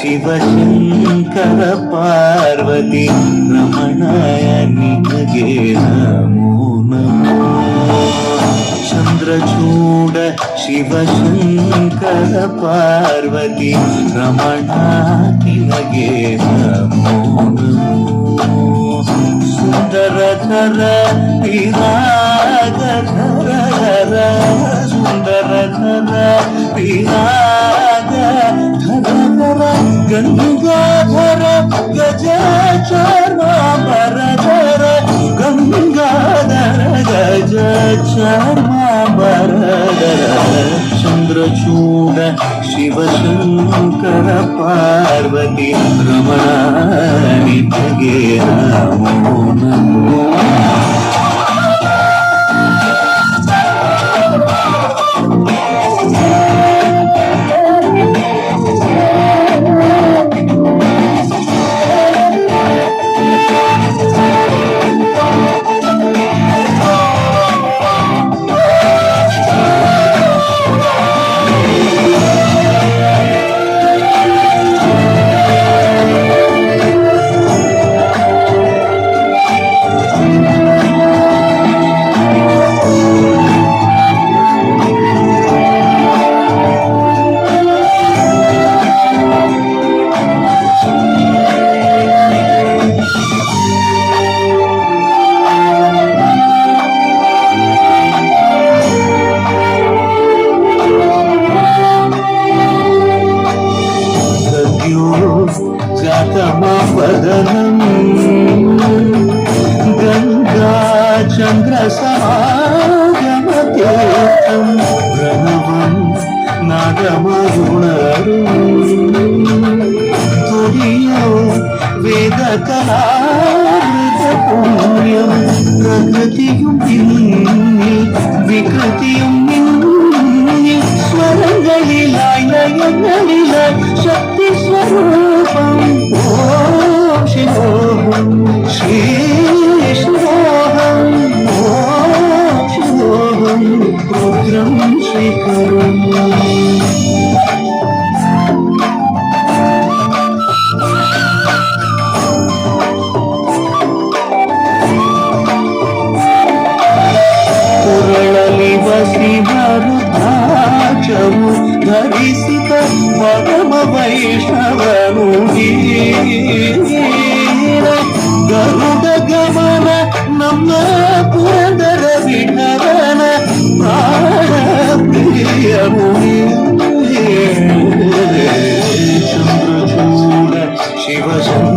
ಶಿವಶಂಕರ ಪಾರ್ವತಿ ರಮಣಾಯ ನಿನಗೆ ನಮೋ ನಮೋ. ಚಂದ್ರಚೂಡ ಶಿವಶಂಕರ ಪಾರ್ವತಿ ರಮಣ ನಿನಗೆ ನಮೋ ನಮೋ. ಸುಂದರಧರ ವಿರಾಗಧರ ಸುಂದರಧರ ವಿರಾಗಧರ ಗಂಗಾಧರ ಗಜಚಾರ್ಮಾಂಬರಧರ ಗಂಗಾಧರ ಗಜಚಾರ್ಮಾಂಬರಧರ. ಚಂದ್ರಚೂಡ ಶಿವಶಂಕರ ಪಾರ್ವತಿ ರಮಣ ನಿನಗೆ ನಮೋ ನಮೋ. जातमवदनं गङ्गाचन्द्रसमागमतीर्थं प्रणवं नादमरुणरुं तुर्यो वेदकलामृतपुण्यं प्रकृतियुं विकृतियुं स्वरங்களிലായി ലയങ്ങളിലായി ശക്തി സ്വരൂപം. ഓം ശിവോഹം ശ്രീ ശിവോഹം ഓം ശിവോഹം രുദ്രം ശ്രീകരം. ಕುರಳಲಿ ಬಸಿ ಮರುದ್ರಾಕ್ಷವು ಧರಿಸಿದ ಪರಮ ವೈಷ್ಣವನು ಗರುಡ ಗಮನ ನಮ್ಮ ಪುರಂದರ ವಿಠಲನ ಪ್ರಾಣ ಪ್ರಿಯ ಮುನಿ. ಚಂದ್ರಚೂಡ ಶಿವಶಂಕರ